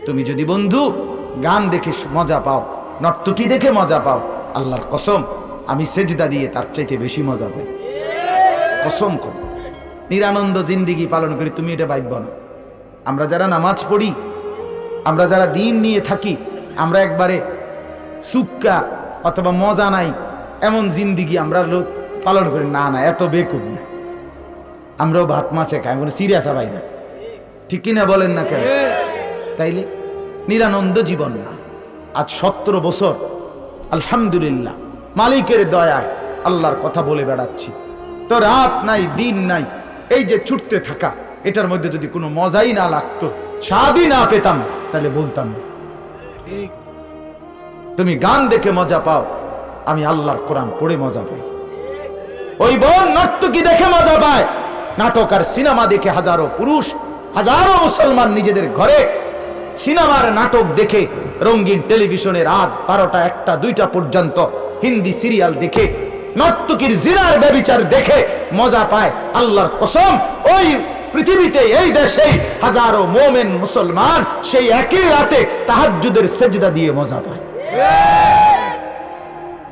তুমি যদি বন্ধু গান দেখে মজা পাও, নর্তকী দেখে মজা পাও, আল্লাহর কসম আমি সেজদা দিয়ে তার চাইতে বেশি মজা পাই। কসম করি, নিরানন্দ জিন্দিগি পালন করি, তুমি এটা ভাবব না। আমরা যারা নামাজ পড়ি, আমরা যারা দিন নিয়ে থাকি, আমরা একবারে সুক্কা অথবা মজা নাই এমন জিন্দিগি আমরা পালন করি না। না, এত বেকুব না। আমরাও ভাত মাছে খাই, কোনো সিরিয়াস ভাই না, ঠিক কিনা বলেন না কেন? তাইলে নিরানন্দ জীবন না। আজ 17 বছর আলহামদুলিল্লাহ মালিকের দয়ায় আল্লাহর কথা বলে বেড়াচ্ছি। তো রাত নাই দিন নাই, এই যে ছুটতে থাকা, এটার মধ্যে যদি কোনো মজাই না লাগতো, স্বাদই না পেতাম, তাহলে বলতাম না। তুমি গান দেখে মজা পাও, আমি আল্লাহর কোরআন পড়ে মজা পাই। ওই বোন নর্তকী দেখে মজা পায়, নাটক আর সিনেমা দেখে হাজারো পুরুষ, হাজারো মুসলমান নিজেদের ঘরে সিনেমার নাটক দেখে, রঙিন টেলিভিশনে রাত 12টা 1টা 2টা পর্যন্ত হিন্দি সিরিয়াল দেখে, নর্তকীর জিনার ব্যভিচার দেখে মজা পায়। আল্লাহর কসম, ওই পৃথিবীতে এই দেশে হাজারো মোমেন মুসলমান সেই একই রাতে তাহাজ্জুদের সেজদা দিয়ে মজা পায়।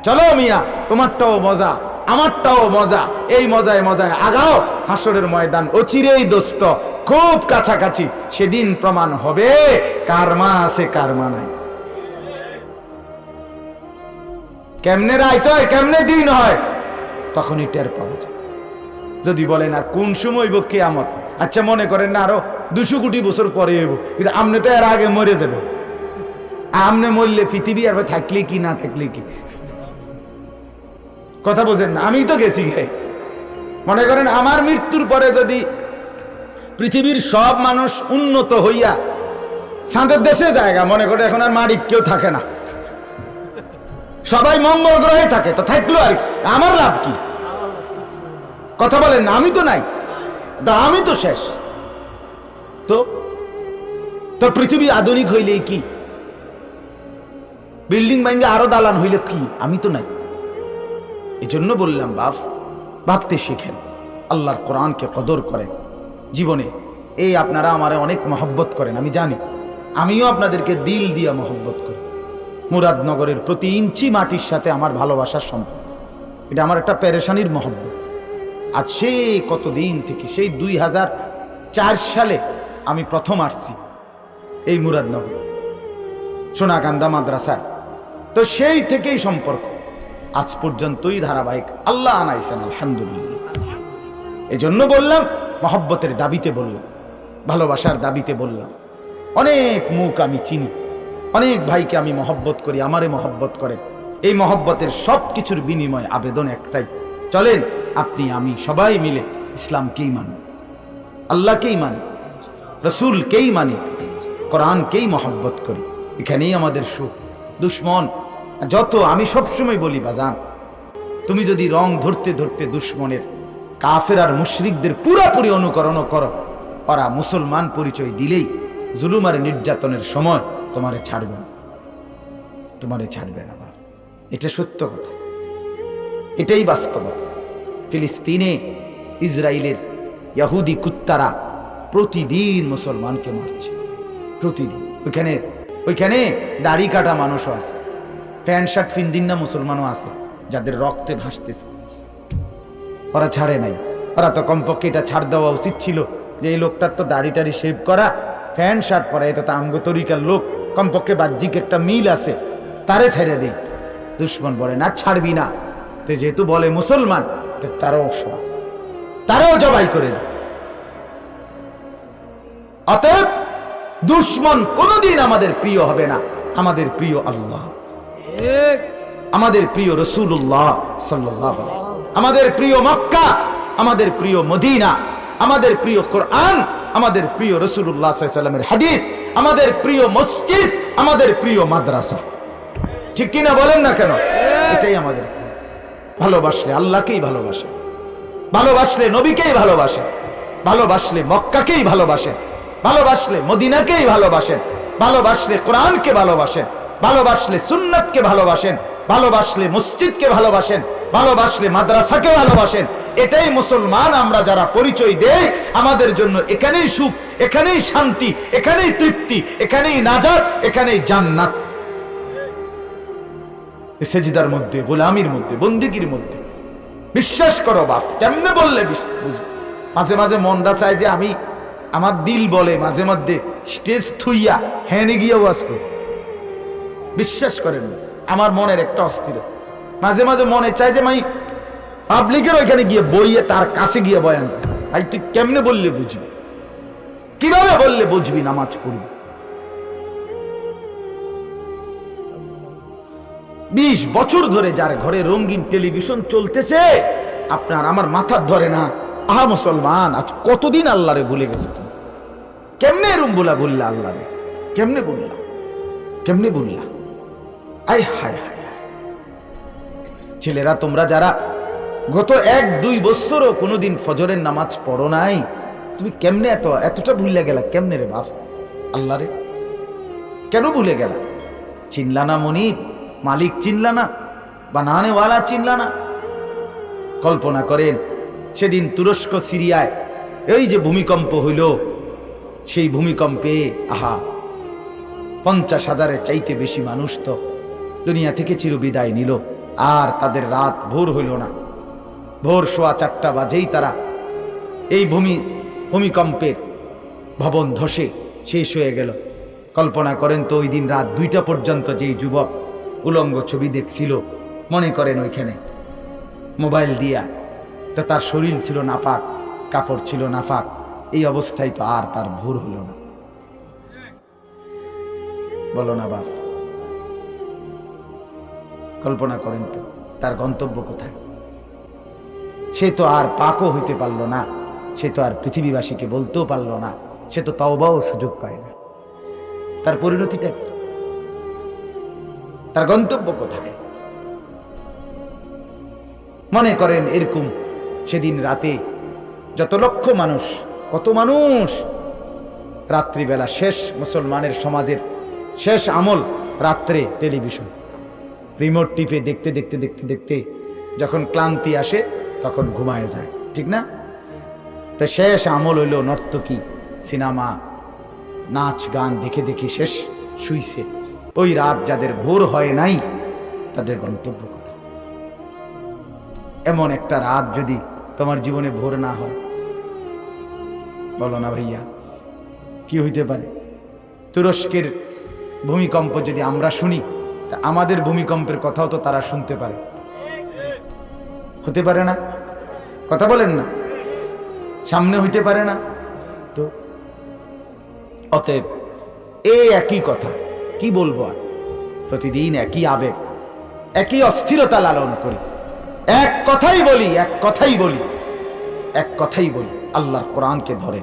চলো মিয়া, তোমারটাও মজা, আমারটাও মজা, এই মজায় মজায় আগাও। হাসরের ময়দান অচিরেই দোস্ত, খুব কাছাকাছি। সেদিন প্রমাণ হবে কার মা আছে কার মা নাই। কেমনে রাইত হয়, কেমনে দিন হয়, তখনই টের পাওয়া যায়। যদি বলে না কোন সময় হইব কিয়ামত, আচ্ছা মনে করেন না আরো 200 কোটি বছর পরে হইব, কিন্তু আমনে তো এর আগে মরে যাবে। আমনে মরলে পৃথিবী আর থাকলে কি না থাকলে কি, কথা বোঝেন না? আমি তো গেছি গে। মনে করেন আমার মৃত্যুর পরে যদি পৃথিবীর সব মানুষ উন্নত হইয়া চাঁদের দেশে জায়গা, মনে করে এখন আর মাটির কেউ থাকে না, সবাই মঙ্গল গ্রহে থাকে, তো থাকলো আর আমার লাভ কি? কথা বলেন না? আমি তো নাই, আমি তো শেষ। তো পৃথিবী আধুনিক হইলে কি, বিল্ডিং ভাঙ্গে আরো দালান হইলে কি, আমি তো নাই। এই জন্য বললাম ভাবতে শিখেন, আল্লাহর কোরআনকে কদর করেন জীবনে। এই আপনারা আমারে অনেক মহব্বত করেন, আমি জানি। আমিও আপনাদেরকে দিল দিয়া মহব্বত করি। মুরাদনগরের প্রতি ইঞ্চি মাটির সাথে আমার ভালোবাসার সম্পর্ক, এটা আমার একটা পেরেশানির মহব্বত। আজ সেই কতদিন থেকে, সেই 2004 সালে আমি প্রথম আসছি এই মুরাদনগর সোনাকান্দা মাদ্রাসায়। তো সেই থেকেই সম্পর্ক আজ পর্যন্তই ধারাবাহিক, আল্লাহ আনাইছেন আলহামদুলিল্লাহ। এই জন্য বললাম, মহব্বতের দাবিতে বললাম, ভালোবাসার দাবিতে বললাম। অনেক মুখ আমি চিনি, অনেক ভাইকে আমি মহব্বত করি, আমারে মহব্বত করেন। এই মহব্বতের সব কিছুর বিনিময় আবেদন একটাই, চলেন আপনি আমি সবাই মিলে ইসলামকেই মানি, আল্লাহকেই মানি, রসুলকেই মানি, কোরআনকেই মহব্বত করি। এখানেই আমাদের সুখ। দুশ্মন যত, আমি সবসময় বলি বাজান, তুমি যদি রং ধরতে ধরতে দুশ্মনের, কাফের আর মুশরিকদের পুরাপুরি অনুকরণ করো, ওরা মুসলমান পরিচয় দিলেই জুলুম আর নির্যাতনের সময় তোমারে ছাড়বে না, তোমারে ছাড়বে না। এটা সত্য কথা, এটাই বাস্তবতা। ফিলিস্তিনে ইসরায়েলের ইহুদি কুত্তারা প্রতিদিন মুসলমানকে মারছে, প্রতিদিন। ওইখানে দাড়ি কাটা মানুষও আছে, প্যান্ট শার্ট ফিন্দিন না মুসলমানও আছে, যাদের রক্তে ভাসতেছে। ওরা ছাড়ে নাই। ওরা তো কমপক্ষে এটা ছাড় দেওয়া উচিত ছিল যে এই লোকটার তো দাড়ি টাড়ি শেভ করা, প্যান্ট শার্ট পরা, এটা তো আমগো তরিকার লোক, কমপক্ষে বাহ্যিক একটা মিল আছে, তারে ছেড়ে দিই। দুশ্মন বলে না ছাড়বি না, তো যেহেতু বলে মুসলমান, তো তারাও জবাই করে দেয়। অতএব দুশ্মন কোনদিন আমাদের প্রিয় হবে না। আমাদের প্রিয় আল্লাহ, আমাদের প্রিয় রাসূলুল্লাহ সাল্লাল্লাহু আলাইহি ওয়াসাল্লাম, আমাদের প্রিয় মক্কা, আমাদের প্রিয় মদিনা, আমাদের প্রিয় কোরআন, আমাদের প্রিয় রাসূলুল্লাহ সাল্লাল্লাহু আলাইহি ওয়াসাল্লামের হাদিস, আমাদের প্রিয় মসজিদ, আমাদের প্রিয় মাদ্রাসা। ঠিক কিনা বলেন না কেন? এটাই আমাদের। ভালোবাসলে আল্লাহকেই ভালোবাসে, ভালোবাসলে নবীকেই ভালোবাসে, ভালোবাসলে মক্কাকেই ভালোবাসেন, ভালোবাসলে মদিনাকেই ভালোবাসেন, ভালোবাসলে কোরআনকে ভালোবাসেন, ভালোবাসলে সুন্নাতকে ভালোবাসেন, ভালোবাসলে মসজিদকে ভালোবাসেন, ভালোবাসলে মাদ্রাসাকে ভালোবাসেন, এটাই মুসলমান আমরা যারা পরিচয় দেই, আমাদের জন্য এখানেই সুখ, এখানেই শান্তি, এখানেই তৃপ্তি, এখানেই নাজাত, এখানেই জান্নাত। সেজদার মধ্যে, গোলামির মধ্যে, বন্দেগীর মধ্যে। বিশ্বাস করো বাপ, কেমনে বললে বুঝবে। মাঝে মাঝে মনটা চায় যে আমি, আমার দিল বলে মাঝে মধ্যে স্টেজ থুইয়া হ্যানে গিয়ে ওয়াজ করি। বিশ্বাস করেন, আমার মনের একটা অস্থির মাঝে মাঝে মনে চায় যে আমি পাবলিকের ওইখানে গিয়ে বইয়ে তার কাছে গিয়ে বয়ান করি। ভাই তুই কেমনে বললে বুঝবি, কিভাবে বললে বুঝবি নামাজ পড়বি। 20 বছর ধরে যার ঘরে রঙিন টেলিভিশন চলতেছে, আপনার আমার মাথার ধরে না। আহা মুসলমান, আজ কতদিন আল্লাহরে ভুলে গেছে তুমি? কেমনে এরম বললা আল্লাহরে? কেমনে বললা, কেমনে বললা? আয় হায় হায়। ছেলেরা তোমরা যারা গত 1-2 বছরও কোনোদিন ফজরের নামাজ পড়ো নাই, তুমি কেমনে এতটা ভুলে গেলা? কেমনে রে বাপ? আল্লাহরে কেন ভুলে গেলা? চিনলা না মনিব? মালিক চিনলা না? বানানেওয়ালা চিনলা না? কল্পনা করেন সেদিন তুরস্ক সিরিয়ায় এই যে ভূমিকম্প হইল, সেই ভূমিকম্পে আহা 50,000-এর চাইতে বেশি মানুষ তো দুনিয়া থেকে চিরবিদায় নিল। আর তাদের রাত ভোর হইল না, ভোর 4:15 বাজেই তারা এই ভূমিকম্পের ভবন ধসে শেষ হয়ে গেল। কল্পনা করেন তো ওই দিন রাত 2টা পর্যন্ত যেই যুবক উলঙ্গ ছবি দেখছিল, মনে করেন ওইখানে মোবাইল দিয়া, তো তার শরীর ছিল নাপাক, কাপড় ছিল নাপাক, এই অবস্থায় তো আর তার ভোর হলো না। বলো না বাপ, কল্পনা করেন তো তার গন্তব্য কোথায়? সে তো আর পাকও হইতে পারল না, সে তো আর পৃথিবীবাসীকে বলতেও পারল না, সে তো তওবাও সুযোগ পায় না। তার পরিণতিটা কি? তার গন্তব্য কোথায়? মনে করেন এরকম সেদিন রাতে যত লক্ষ মানুষ, কত মানুষ রাত্রিবেলা শেষ, মুসলমানের সমাজের শেষ আমল রাত্রে টেলিভিশন রিমোট টিপে দেখতে দেখতে দেখতে দেখতে যখন ক্লান্তি আসে তখন ঘুমায় যায়, ঠিক না? তো শেষ আমল হইল নর্তকী, সিনেমা, নাচ গান দেখে দেখে শেষ শুইছে। ওই রাত যাদের ভোর হয় নাই তাদের গন্তব্য কোথায়? এমন একটা রাত যদি তোমার জীবনে ভোর না হয়, বলো না ভাইয়া কি হইতে পারে? তুরস্কের ভূমিকম্প যদি আমরা শুনি, তা আমাদের ভূমিকম্পের কথাও তো তারা শুনতে পারে, হতে পারে না? কথা বলেন না, সামনে হইতে পারে না? তো অতএব এই একই কথা, কি বলবো আর, প্রতিদিন একই আবেগ, একই অস্থিরতা লালন করি, এক কথাই বলি, এক কথাই বলি, এক কথাই বলি, আল্লাহর কোরআনকে ধরে।